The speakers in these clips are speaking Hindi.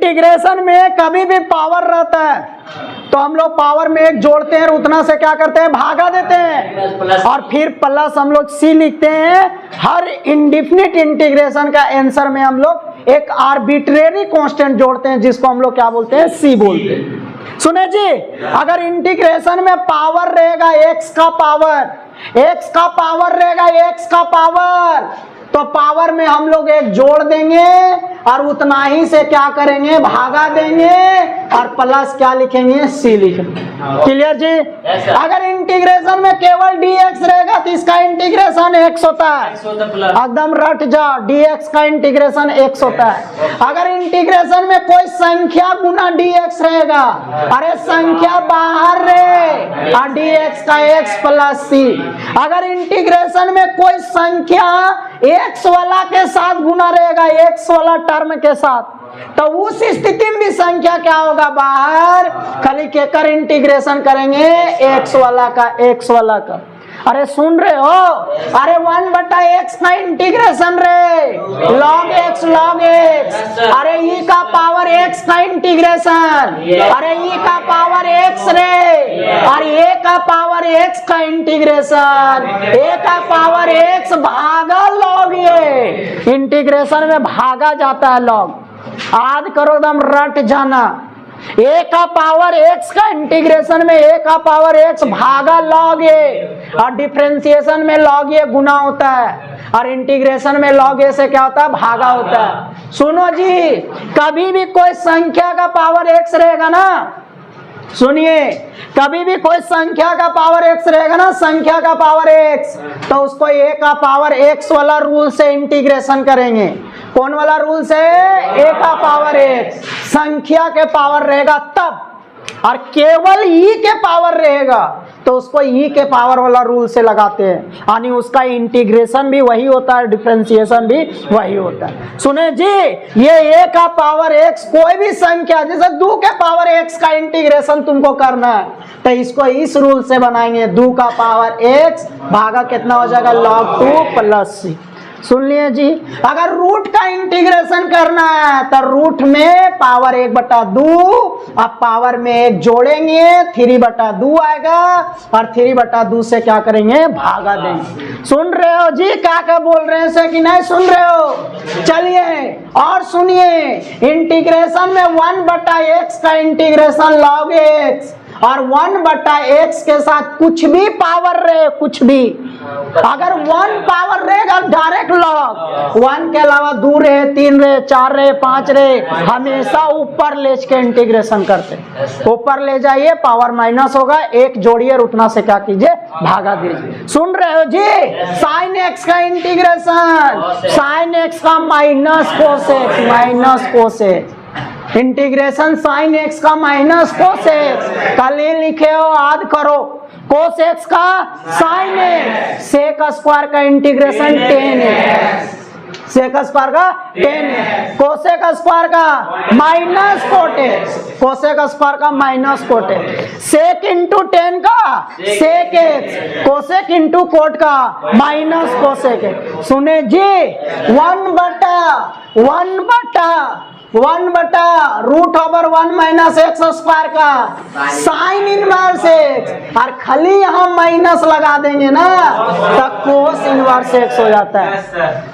इंटीग्रेशन में कभी भी पावर रहता है तो हम लोग पावर में एक जोड़ते हैं, उतना से क्या करते हैं, भागा देते हैं, और फिर प्लस हम लोग सी लिखते हैं। हर इंडिफिनिट इंटीग्रेशन का आंसर में हम लोग एक आर्बिट्रेरी कांस्टेंट जोड़ते हैं, जिसको हम लोग क्या बोलते हैं, सी बोलते हैं। सुने जी, अगर इंटीग्रेशन में पावर रहेगा एक्स का पावर रहेगा एक्स का पावर, तो पावर में हम लोग एक जोड़ देंगे और उतना ही से क्या करेंगे, भागा देंगे, और प्लस क्या लिखेंगे, सी लिखेंगे। क्लियर जी? अगर इंटीग्रेशन में केवल dx रहेगा तो इसका इंटीग्रेशन x होता है, एकदम रट जा, dx का इंटीग्रेशन x होता है। अगर इंटीग्रेशन में कोई संख्या गुना dx रहेगा, अरे संख्या बाहर रहे, और dx का x प्लस सी। अगर इंटीग्रेशन में कोई संख्या x वाला के साथ गुना रहेगा, x वाला टर्म के साथ, तो उस स्थिति में भी संख्या क्या होगा, बाहर, खाली केकर इंटीग्रेशन करेंगे, x वाला का। अरे सुन रहे हो, अरे 1/x का इंटीग्रेशन रे, log x, अरे e का पावर x का इंटीग्रेशन, अरे e का पावर x रे, और a का पावर x का इंटीग्रेशन, a का पावर x भागा log ये, इंटीग्रेशन में भागा जाता है log, याद करो, एकदम रट जाना। a का पावर x का इंटीग्रेशन में a का पावर x भागा log a, और डिफरेंशिएशन में log a गुना होता है, और इंटीग्रेशन में log a से क्या होता है, भागा होता है। सुनो जी, कभी भी कोई संख्या का पावर x रहेगा ना, सुनिए, कभी भी कोई संख्या का पावर x रहेगा ना, संख्या का पावर x, तो उसको a का पावर x वाला रूल से इंटीग्रेशन करेंगे। कौन वाला रूल से? a का पावर x। संख्या के पावर रहेगा तब, और केवल e के पावर रहेगा तो उसको e के पावर वाला रूल से लगाते हैं, यानी उसका इंटीग्रेशन भी वही होता है, डिफरेंशिएशन भी वही होता है। सुने जी, ये a का पावर x कोई भी संख्या, जैसे 2 के पावर x का इंटीग्रेशन तुमको करना है, तो इसको इस रूल से बनाएंगे, 2 का पावर x भागा कितना हो जाएगा, log 2 प्लस सी। सुन लिए जी, अगर रूट का इंटीग्रेशन करना है तो रूट में पावर 1/2, अब पावर में 1 जोड़ेंगे, 3/2 आएगा, और 3/2 से क्या करेंगे, भागा देंगे। सुन रहे हो जी, क्या बोल रहे हैं से कि नहीं सुन रहे हो? चलिए और सुनिए, इंटीग्रेशन में 1/x का इंटीग्रेशन log x, और 1/x के साथ कुछ भी पावर रहे, कुछ भी, अगर 1 पावर रहेगा डायरेक्ट log, 1 के अलावा 2 रहे, 3 रहे, 4 रहे, 5 रहे, हमेशा ऊपर ले के इंटीग्रेशन करते, ऊपर ले जाइए, पावर माइनस होगा, 1 जोड़िए, उतना से क्या कीजिए, भागा दीजिए। सुन रहे हो जी, sin x का इंटीग्रेशन, sin x का minus cosec, integration sin x का माइनस कोसेक, कल लिखे हो, याद करो, कोस एक्स का साइन एक्स, सेक स्क्वायर का इंटीग्रेशन 10x, सेक स्क्वायर का 10x, कोसेक स्क्वायर का माइनस कोटेक्स, कोसेक स्क्वायर का माइनस कोटेक्स, सेक इंटू 10 का sec x, cosec into cot का माइनस कोसेक एक्स। सुने जी, 1/√1 माइनस एक्स स्क्वायर का साइन इनवर्स एक्स, और खाली यहाँ माइनस लगा देंगे ना तो कोस इनवर्स एक्स हो जाता है,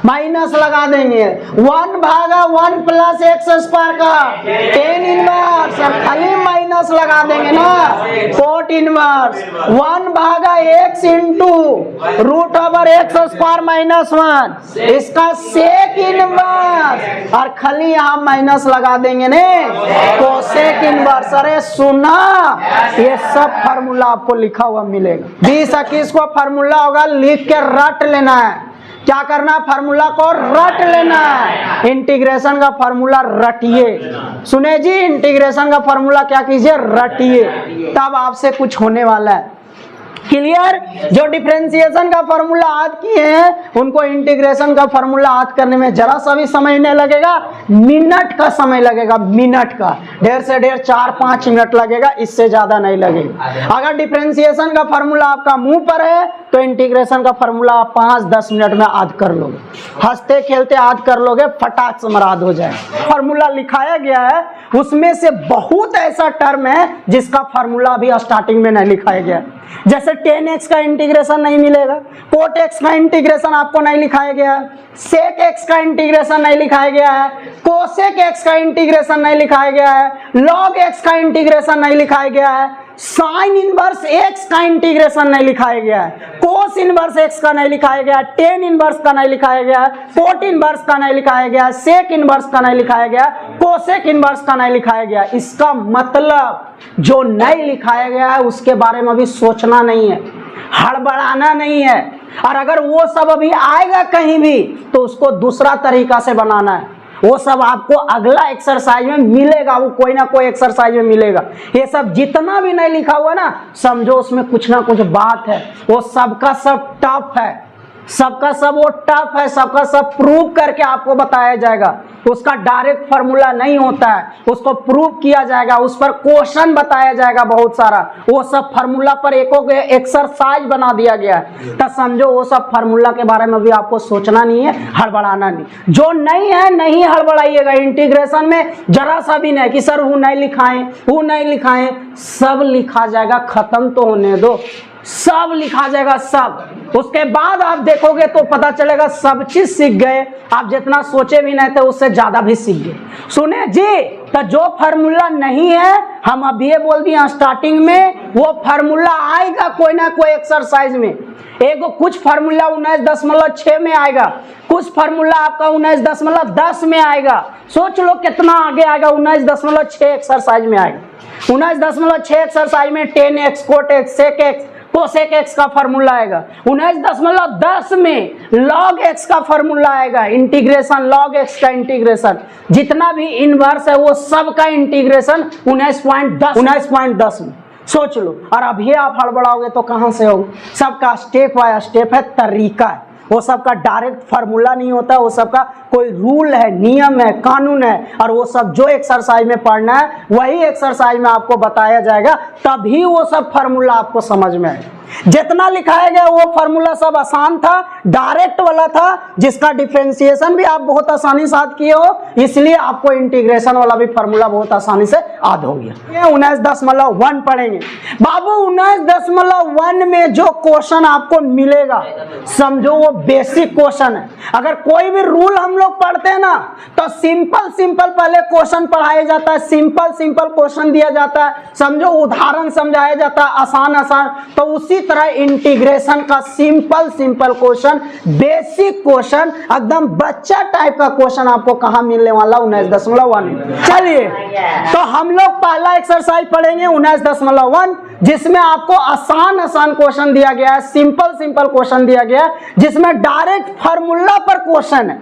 माइनस लगा देंगे, 1/1 प्लस एक्स स्क्वायर का 10 इनवर्स, और खाली माइनस लगा देंगे ना, cot inverse, 1/x into √x square minus 1, इसका सेक इनवर्स, और खाली यहाँ माइनस लगा देंगे ने, कोसेक इनवर्स। अरे सुना, ये सब फार्मूला आपको लिखा हुआ मिलेगा, 20-21 को फार्मूला होगा, लिख के रट लेना है। क्या करना, फार्मूला को रट लेना है, इंटीग्रेशन का फार्मूला रटिए। सुने जी, इंटीग्रेशन का फार्मूला क्या कीजिए, रटिए, तब आपसे कुछ होने वाला है। क्लियर। जो डिफरेंशिएशन का फॉर्मूला याद किए हैं उनको इंटीग्रेशन का फॉर्मूला याद करने में जरा सा भी समय नहीं लगेगा, मिनट का समय लगेगा, मिनट का, ढेर से ढेर 4-5 मिनट लगेगा, इससे ज्यादा नहीं लगेगा। अगर डिफरेंशिएशन का फॉर्मूला आपका मुंह पर है तो इंटीग्रेशन का फॉर्मूला आप 5-10 मिनट में याद कर लोगे, हंसते खेलते याद कर लोगे, फटाक से मराद हो जाए। फॉर्मूला लिखाया गया है उसमें से बहुत ऐसा टर्म है जिसका फॉर्मूला अभी स्टार्टिंग में नहीं लिखाया गया, जैसे tan x का इंटीग्रेशन नहीं मिलेगा, cot x का इंटीग्रेशन आपको नहीं लिखाया गया है, sec x का इंटीग्रेशन नहीं लिखाया गया है, cosec x का इंटीग्रेशन नहीं लिखाया गया है, log x का इंटीग्रेशन नहीं लिखाया गया है, sin इनवर्स x का इंटीग्रेशन नहीं लिखाया गया है, cos इनवर्स x का नहीं लिखाया गया है, tan इनवर्स का नहीं लिखाया गया है, cot इनवर्स का नहीं लिखाया गया है, sec इनवर्स का नहीं लिखाया गया, cosec इनवर्स का नहीं लिखाया गया। इसका मतलब जो नहीं लिखाया गया है उसके बारे में अभी सोचना नहीं है, हड़बड़ाना नहीं है, और अगर वो सब अभी आएगा कहीं भी तो उसको दूसरा तरीका से बनाना है। वो सब आपको अगला एक्सरसाइज में मिलेगा, वो कोई ना कोई एक्सरसाइज में मिलेगा। ये सब जितना भी नहीं लिखा हुआ ना, समझो उसमें कुछ ना कुछ बात है, वो सबका सब टफ है, सबका सब वो टफ है, सबका सब प्रूव करके आपको बताया जाएगा। उसका डायरेक्ट फार्मूला नहीं होता है, उसको प्रूव किया जाएगा, उस पर क्वेश्चन बताया जाएगा बहुत सारा, वो सब फार्मूला पर एक एक्सरसाइज बना दिया गया है। तो समझो वो सब फार्मूला के बारे में भी आपको सोचना नहीं है, हड़बड़ाना नहीं। जो नहीं है नहीं हड़बड़ाइएगा, इंटीग्रेशन में जरा सा भी नहीं कि सर वो नहीं लिखाएं, वो नहीं लिखाएं, सब लिखा जाएगा, खत्म तो होने दो, सब लिखा जाएगा सब। उसके बाद आप देखोगे तो पता चलेगा सब चीज सीख गए, आप जितना सोचे भी नहीं थे उससे ज्यादा भी सीख गए। सुने जी, तो जो फार्मूला नहीं है हम अभी ये बोल दिए स्टार्टिंग में, वो फार्मूला आएगा कोई ना कोई एक्सरसाइज में। एक कुछ फार्मूला 19.6 में आएगा, कुछ फार्मूला आपका 19.10 में आएगा। सोच लो कितना आगे आएगा, 19.6 एक्सरसाइज में आएगा। 19.6 एक्सरसाइज में tan x, cot x, sec x, cosec x का फार्मूला आएगा। 19.10 में log x का फार्मूला आएगा, इंटीग्रेशन log x का इंटीग्रेशन, जितना भी इनवर्स है वो सब का इंटीग्रेशन 19.10 में। सोच लो, और अभी आप हड़बड़ाओगे तो कहां से होगा? सबका स्टेप बाय स्टेप है, तरीका है, वो सबका डायरेक्ट फार्मूला नहीं होता, वो सबका कोई रूल है, नियम है, कानून है, और वो सब जो एक्सरसाइज में पढ़ना है वही एक्सरसाइज में आपको बताया जाएगा, तभी वो सब फार्मूला आपको समझ में आएगा। जितना लिखाया गया वो फार्मूला सब आसान था, डायरेक्ट वाला था, जिसका डिफरेंशिएशन भी आप बहुत आसानी से याद किए हो, इसलिए आपको इंटीग्रेशन वाला भी फार्मूला बहुत आसानी से याद हो गया। 19.1 पढ़ेंगे बाबू। 19.1 में जो क्वेश्चन आपको मिलेगा समझो वो बेसिक क्वेश्चन है। अगर कोई भी रूल हम लोग पढ़ते हैं ना तो सिंपल पहले क्वेश्चन पढ़ाया जाता है, सिंपल क्वेश्चन दिया जाता है, समझो उदाहरण समझाया जाता है, आसान। तो उसी तरह इंटीग्रेशन का सिंपल क्वेश्चन, बेसिक क्वेश्चन, एकदम बच्चा टाइप का क्वेश्चन आपको कहां मिलने वाला? 19.1। चलिए तो हम लोग पहला एक्सरसाइज पढ़ेंगे 19.1, जिसमें आपको आसान क्वेश्चन दिया गया है, सिंपल क्वेश्चन दिया गया है, जिसमें डायरेक्ट फार्मूला पर क्वेश्चन है,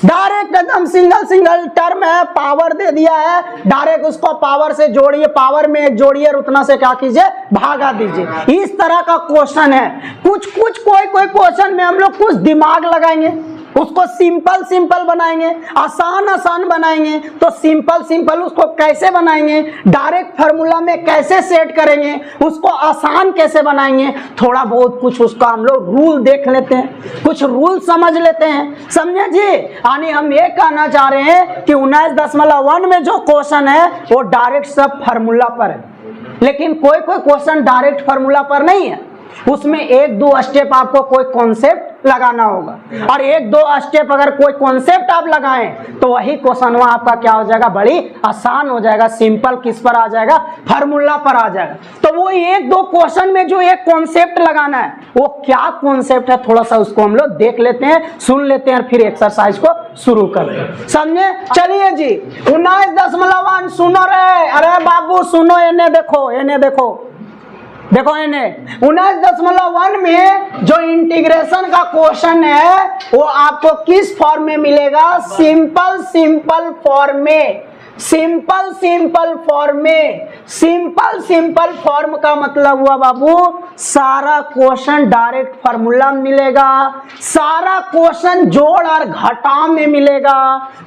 डायरेक्ट एकदम सिंगल टर्म है, पावर दे दिया है, डायरेक्ट उसको पावर से जोड़िए, पावर में एक जोड़िए और उतना से क्या कीजिए, भागा दीजिए। इस तरह का क्वेश्चन है। कुछ कोई क्वेश्चन में हम लोग कुछ दिमाग लगाएंगे, उसको सिंपल बनाएंगे, आसान बनाएंगे। तो सिंपल उसको कैसे बनाएंगे, डायरेक्ट फार्मूला में कैसे सेट करेंगे, उसको आसान कैसे बनाएंगे, थोड़ा बहुत कुछ उसका हम लोग रूल देख लेते हैं, कुछ रूल समझ लेते हैं, समझे जी। यानी हम ये कहना चाह रहे हैं कि 19.1 में जो क्वेश्चन है वो डायरेक्ट सब फार्मूला पर है, लेकिन कोई क्वेश्चन डायरेक्ट फार्मूला पर नहीं है, उसमें 1-2 स्टेप आपको कोई कॉन्सेप्ट लगाना होगा, और 1-2 स्टेप अगर कोई कॉन्सेप्ट आप लगाएं तो वही क्वेश्चन आपका क्या हो जाएगा, बड़ी आसान हो जाएगा। सिंपल किस पर आ जाएगा, फार्मूला पर आ जाएगा। तो वो 1-2 क्वेश्चन में जो एक कॉन्सेप्ट लगाना है वो क्या कॉन्सेप्ट है, थोड़ा सा उसको हम लोग देख लेते हैं, सुन लेते हैं, फिर एक्सरसाइज को शुरू करते हैं, समझे। चलिए जी 19.1 सुनो रे, अरे बाबू सुनो, इन्हें देखो देखो इन्हें 19.1 में जो इंटीग्रेशन का क्वेश्चन है वो आपको किस फॉर्म में मिलेगा, सिंपल फॉर्म में। सिंपल फॉर्म का मतलब हुआ बाबू सारा क्वेश्चन डायरेक्ट फार्मूला में मिलेगा, सारा क्वेश्चन जोड़ और घटाव में मिलेगा,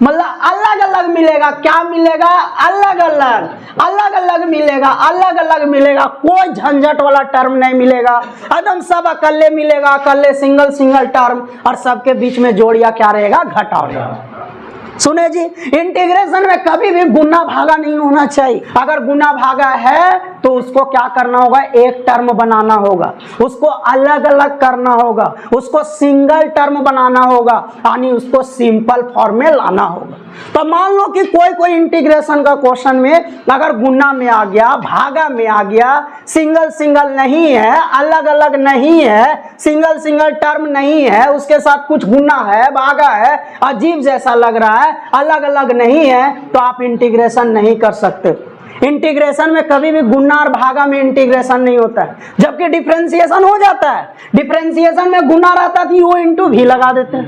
मतलब अलग अलग मिलेगा। क्या मिलेगा? अलग अलग, अलग अलग मिलेगा, अलग अलग मिलेगा। कोई झंझट वाला टर्म नहीं मिलेगा, एकदम सब अकेले मिलेगा, अकेले सिंगल सिंगल टर्म, और सबके बीच में जोड़िया क्या रहेगा? घटाव रहेगा। सुने जी, इंटीग्रेशन में कभी भी गुना भागा नहीं होना चाहिए। अगर गुना भागा है तो उसको क्या करना होगा? एक टर्म बनाना होगा, उसको अलग अलग करना होगा, उसको सिंगल टर्म बनाना होगा, यानी उसको सिंपल फॉर्म में लाना होगा। तो मान लो कि कोई इंटीग्रेशन का क्वेश्चन में अगर गुना में आ गया, भागा में आ गया, सिंगल सिंगल नहीं है, अलग अलग नहीं है, सिंगल सिंगल टर्म नहीं है, उसके साथ कुछ गुना है, भागा है, अजीब जैसा लग रहा है, अलग अलग नहीं है, तो आप इंटीग्रेशन नहीं कर सकते। इंटीग्रेशन में कभी भी गुना और भागा में इंटीग्रेशन नहीं होता है, जबकि डिफरेंशिएशन हो जाता है। डिफरेंशिएशन में गुना रहता तो u इंटू भी लगा देते,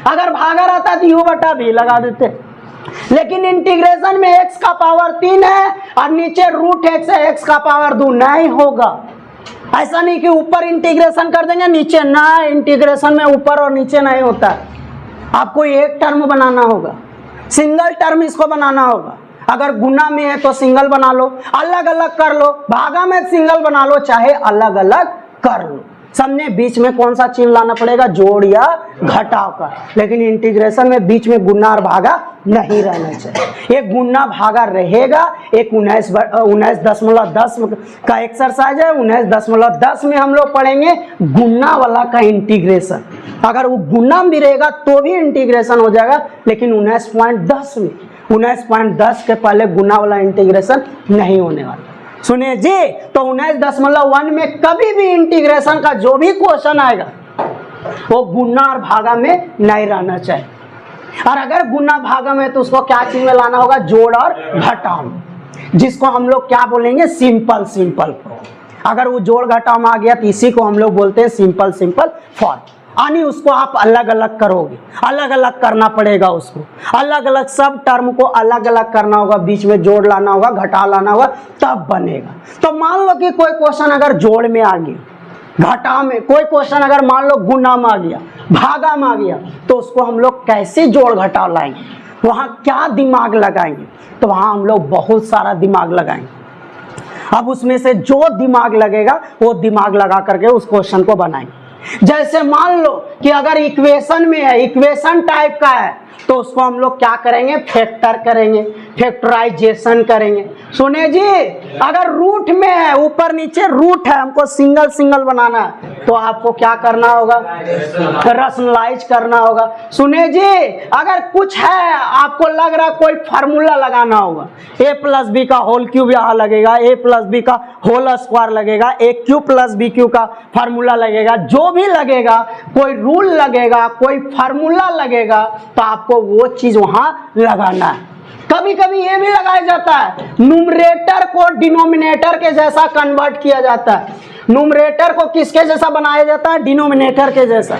अगर भागा रहता तो u बटा भी लगा देते। लेकिन इंटीग्रेशन में x का पावर 3 है और नीचे रूट x है, x का पावर 2 नहीं होगा। ऐसा नहीं कि ऊपर इंटीग्रेशन कर देंगे नीचे ना, इंटीग्रेशन में ऊपर और नीचे नहीं होता है। आपको एक टर्म बनाना होगा, सिंगल टर्म इसको बनाना होगा। अगर गुना में है तो सिंगल बना लो, अलग अलग कर लो, भागा में सिंगल बना लो, चाहे अलग अलग कर लो। समझे? बीच में कौन सा चिन्ह लाना पड़ेगा? जोड़ या घटाव का। लेकिन इंटीग्रेशन में बीच में गुना और भागा नहीं रहना चाहिए। एक गुना भागा रहेगा, एक 19.10 का एक्सरसाइज है, 19.10 में हम लोग पढ़ेंगे गुना वाला का इंटीग्रेशन। अगर वो गुना भी रहेगा तो भी इंटीग्रेशन हो जाएगा, लेकिन 19.10 में, 19.10 के पहले गुना वाला इंटीग्रेशन नहीं होने वाला। सुनिए जी, तो 19.1 में कभी भी इंटीग्रेशन का जो भी क्वेश्चन आएगा वो गुना और भागा में नहीं रहना चाहिए। और अगर गुना भागा में तो उसको क्या चीज में लाना होगा? जोड़ और घटाव, जिसको हम लोग क्या बोलेंगे? Simple simple form. अगर वो जोड़ घटाव में आ गया तो इसी को हम लोग बोलते हैं सिंपल सिंपल फॉर्म। यानी उसको आप अलग अलग करोगे, अलग अलग करना पड़ेगा, उसको अलग अलग सब टर्म को अलग अलग करना होगा, बीच में जोड़ लाना होगा, घटा लाना होगा, तब बनेगा। तो मान लो कि कोई क्वेश्चन अगर जोड़ में आ गया, घटा में, कोई क्वेश्चन अगर मान लो गुना में आ गया, भागा में आ गया, तो उसको हम लोग कैसे जोड़ घटाव लाएंगे? वहां क्या दिमाग लगाएंगे? तो वहां हम लोग बहुत सारा दिमाग लगाएंगे। अब उसमें से जो दिमाग लगेगा वो दिमाग लगा करके उस क्वेश्चन को बनाएंगे। जैसे मान लो कि अगर इक्वेशन में है, इक्वेशन टाइप का है, तो उसको हम लोग क्या करेंगे? फैक्टर करेंगे, फैक्टराइजेशन करेंगे। सुने जी, अगर रूट में है, ऊपर नीचे रूट है, हमको सिंगल सिंगल बनाना है, तो आपको क्या करना होगा? रैशनलाइज करना होगा। सुने जी, अगर कुछ है आपको लग रहा कोई फार्मूला लगाना होगा, a+b का होल क्यूब यहाँ लगेगा, a+b का होल स्क्वायर लगेगा, a³ + bq का फार्मूला लगेगा, जो भी लगेगा, कोई रूल लगेगा, कोई फार्मूला लगेगा, तो आपको वो चीज वहां लगाना है। कभी कभी ये भी लगाया जाता है, न्यूमरेटर को डिनोमिनेटर के जैसा कन्वर्ट किया जाता है। न्यूमरेटर को किसके जैसा बनाया जाता है? डिनोमिनेटर के जैसा।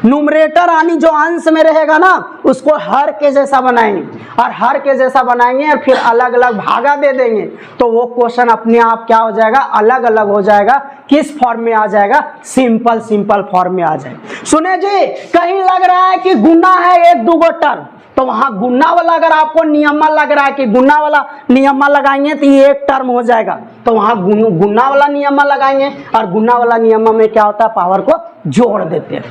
न्यूमरेटर यानी जो अंश में रहेगा ना, उसको हर के जैसा बनाएंगे, और हर के जैसा बनाएंगे और फिर अलग अलग भागा दे देंगे, तो वो क्वेश्चन अपने आप क्या हो जाएगा? अलग अलग हो जाएगा। किस फॉर्म में आ जाएगा? सिंपल सिंपल फॉर्म में आ जाएगा। सुने जी, कहीं लग रहा है कि गुना है 1-2 टर्म, तो वहां गुना वाला अगर आपको नियमा लग रहा है कि गुना वाला नियमा लगाएंगे तो ये एक टर्म हो जाएगा, तो वहां गुना वाला नियमा लगाएंगे, और गुना वाला नियमा में क्या होता है? पावर को जोड़ देते हैं,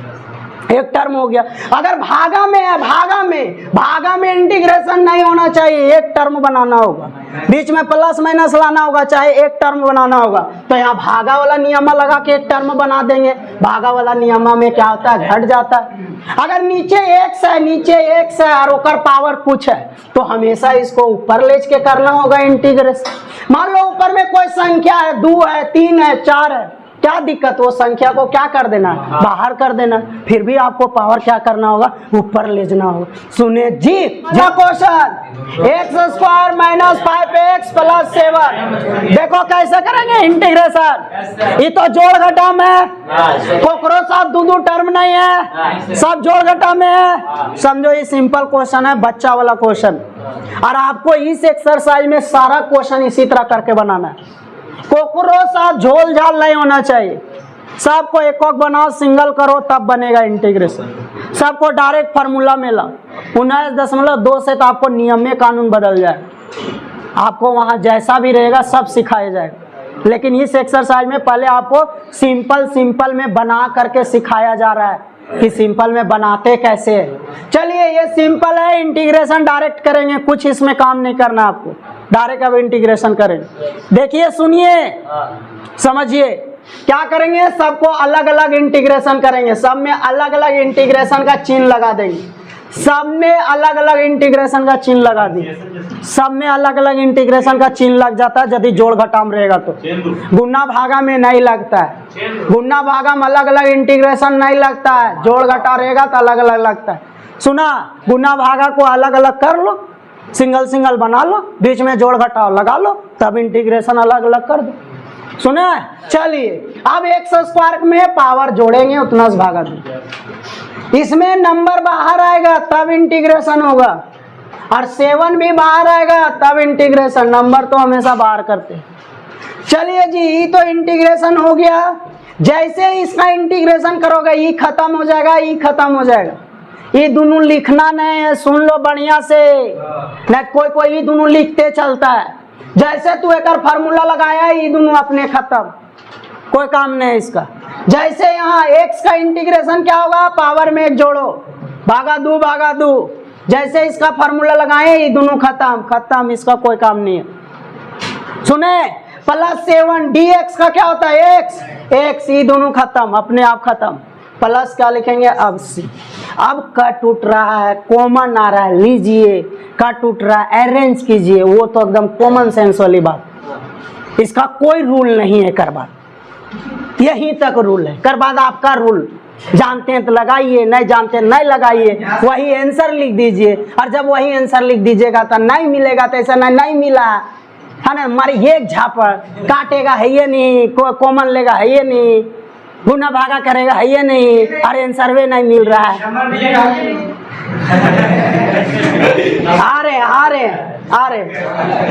एक टर्म हो गया। अगर भागा में है, भागा में इंटीग्रेशन नहीं होना चाहिए, एक टर्म बनाना होगा, बीच में प्लस माइनस लाना होगा, चाहे एक टर्म बनाना होगा, तो यहाँ भागा वाला नियमा लगा के एक टर्म बना देंगे। भागा वाला नियमा में क्या होता है? घट जाता है। अगर नीचे x है और ओकर पावर कुछ है, तो हमेशा इसको ऊपर ले के करना होगा इंटीग्रेशन। मान लो ऊपर में कोई संख्या है, 2 है, 3 है, 4 है, क्या दिक्कत? वो संख्या को क्या कर देना? बाहर कर देना। फिर भी आपको पावर क्या करना होगा? ऊपर ले जाना होगा। सुने जी, क्वेश्चन x² - 5x + 7, देखो कैसे करेंगे इंटीग्रेशन। ये तो जोड़ घटाव में है, कोकरो साथ 2 टर्म नहीं है, सब जोड़ घटाव में है। समझो ये सिंपल क्वेश्चन है, बच्चा वाला क्वेश्चन, और आपको इस एक्सरसाइज में सारा क्वेश्चन इसी तरह करके बनाना है। कोकरो साथ झोल झाल नहीं होना चाहिए। सबको एकक बनाओ, सिंगल करो, तब बनेगा इंटीग्रेशन। सबको डायरेक्ट फार्मूला में लाओ। 19.2 से तो आपको नियम में कानून बदल जाए। आपको वहाँ जैसा भी रहेगा सब सिखाया जाएगा, लेकिन इस एक्सरसाइज में पहले आपको सिंपल में बना करके सिखाया जा रहा है कि सिंपल में बनाते कैसे है। चलिए ये सिंपल है, इंटीग्रेशन डायरेक्ट करेंगे, कुछ इसमें काम नहीं करना आपको, डायरेक्ट अब इंटीग्रेशन करेंगे। देखिए सुनिए समझिए क्या करेंगे, सबको अलग अलग इंटीग्रेशन करेंगे, सब में अलग अलग इंटीग्रेशन का चिन्ह लगा देंगे, सब में अलग अलग इंटीग्रेशन का चिन्ह लगा दिए। सब में अलग अलग इंटीग्रेशन का चिन्ह लग जाता है यदि जोड़ घटा में रहेगा तो, गुना भागा में नहीं लगता है। गुना भागा में अलग अलग इंटीग्रेशन नहीं लगता है, जोड़ घटा रहेगा तो अलग अलग लगता है। सुना, गुना भागा को अलग अलग कर लो, सिंगल सिंगल बना लो, बीच में जोड़ घटाओ लगा लो, तब इंटीग्रेशन अलग अलग कर दो। सुना? चलिए अब एक्स स्क्वायर में पावर जोड़ेंगे, उतना से भागा दो, इसमें नंबर बाहर आएगा तब इंटीग्रेशन होगा, और 7 भी बाहर आएगा तब इंटीग्रेशन, नंबर तो हमेशा बाहर करते हैं। चलिए जी, ये तो इंटीग्रेशन हो गया। जैसे इसका इंटीग्रेशन करोगे ये खत्म हो जाएगा, ये खत्म हो जाएगा। ये दोनों लिखना नहीं है, सुन लो बढ़िया से, नहीं कोई ये दोनों लिखते चलता है। जैसे तू एक फार्मूला लगाया ये दोनों अपने खत्म, कोई काम नहीं इसका। जैसे यहाँ x का इंटीग्रेशन क्या होगा, पावर में 1 जोड़ो, भागा दो, जैसे इसका फार्मूला लगाए ये दोनों खत्म, इसका कोई काम नहीं है। सुने, +7 dx का क्या होता है, x ये दोनों खत्म, अपने आप खत्म। प्लस क्या लिखेंगे, अब c। अब कट उठ रहा है, कॉमन आ रहा है, लीजिए, कट उठ रहा है, अरेंज कीजिए, वो तो एकदम कॉमन सेंस वाली बात, इसका कोई रूल नहीं है। कर बात यहीं तक रूल है, कर बाद आपका रूल, जानते हैं तो लगाइए, नहीं जानते हैं नहीं लगाइए, वही आंसर लिख दीजिए। और जब वही आंसर लिख दीजिएगा तो नहीं मिलेगा, तो ऐसा नहीं मिला है ना, हमारी एक झापड़ काटेगा है ये नहीं, कॉमन लेगा है ये नहीं, गुना भागा करेगा है ये नहीं, अरे आंसर वे नहीं मिल रहा है। आ रहे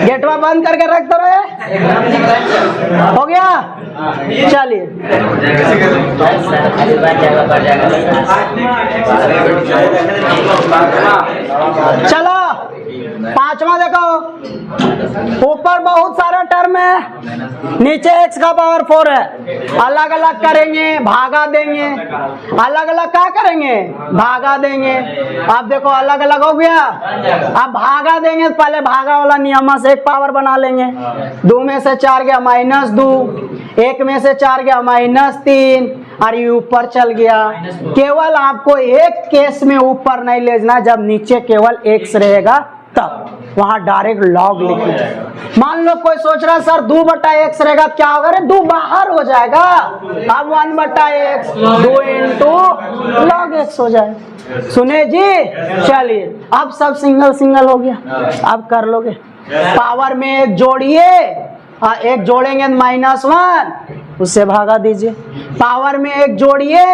गेटवा बंद करके रख दो रहे, हो गया। चलिए चलो 5वां देखो, ऊपर बहुत सारा टर्म है, नीचे x का पावर 4 है, अलग अलग करेंगे, भागा देंगे, अलग अलग क्या करेंगे, भागा देंगे। अब देखो अलग अलग हो गया, अब भागा देंगे, पहले भागा वाला नियम से 1 पावर बना लेंगे, 2 में से 4 गया -2, 1 में से 4 गया -3, और ये ऊपर चल गया। केवल आपको एक केस में ऊपर नहीं ले जाना, जब नीचे केवल x रहेगा तब वहां डायरेक्ट लॉग लिखिए। मान लो कोई सोच रहा है सर 2/x रहेगा क्या होगा, अरे 2 बाहर हो जाएगा, अब 1/x 2 इंटू log x हो जाए। सुने जी, चलिए अब सब सिंगल हो गया, अब कर लोगे। पावर में 1 जोड़िए, 1 जोड़ेंगे -1, उससे भागा दीजिए। पावर में 1 जोड़िए,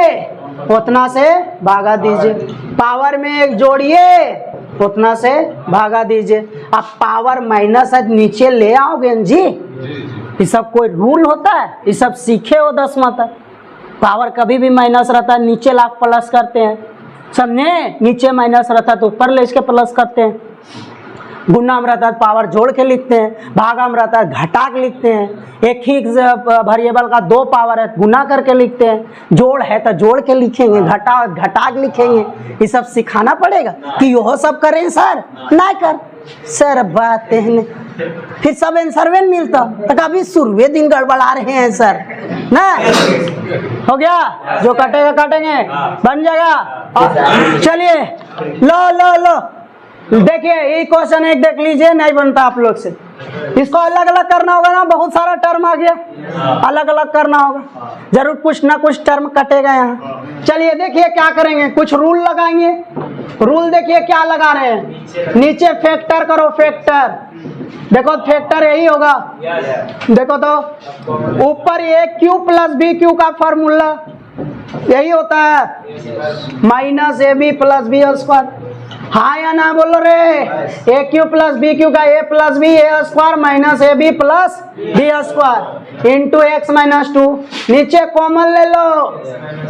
उतना से भागा दीजिए। पावर में 1 जोड़िए, उतना से भागा दीजिए। अब पावर माइनस है नीचे ले आओगे जी, ये सब कोई रूल होता है, ये सब सीखे हो 10वां तक। पावर कभी भी माइनस रहता है, नीचे लाख प्लस करते हैं, समझे, नीचे माइनस रहता है तो ऊपर ले इसके प्लस करते हैं। गुना में रहता है पावर जोड़ के लिखते हैं, भागा में रहता है घटा के लिखते हैं। एक ही वेरिएबल का 2 पावर है, गुना करके लिखते हैं, जोड़ है तो जोड़ के लिखेंगे, घटा के लिखेंगे। ये सब सिखाना पड़ेगा कि यह सब करें सर, नहीं कर सर बात है, फिर सब आंसर में मिलता तो कभी शुरुए दिन गड़बड़ा रहे हैं सर ना। हो गया, जो कटेगा काटेंगे, बन जाएगा। चलिए लो देखिए, ये क्वेश्चन 1 देख लीजिए, नहीं बनता आप लोग से, इसको अलग अलग करना होगा ना, बहुत सारा टर्म आ गया, अलग अलग करना होगा, जरूर कुछ ना कुछ टर्म कटेगा यहाँ। चलिए देखिए क्या करेंगे, कुछ रूल लगाएंगे। रूल देखिए क्या लगा रहे हैं, नीचे फैक्टर करो, फैक्टर देखो, फैक्टर यही होगा, देखो तो ऊपर ये q + bq का फॉर्मूला यही होता है, -ab + b² हाँ या ना बोलो रे। A cube plus b cube का a plus b a square minus a b plus b square into x minus two. नीचे कॉमन ले लो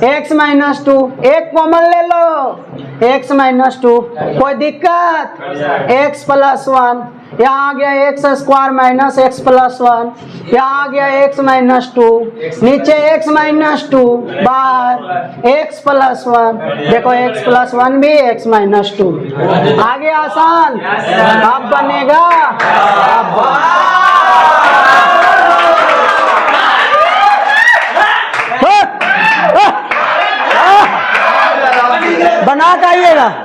एक्स माइनस टू, एक कॉमन ले लो एक्स माइनस टू, कोई दिक्कत। एक्स प्लस वन, यहाँ आ गया x square minus x plus one, यहाँ आ गया एक्स माइनस टू, नीचे एक्स माइनस टू, बाहर एक्स प्लस वन। देखो एक्स प्लस वन भी एक्स माइनस टू। आगे आसान, अब बनेगा अब बना के आइएगा।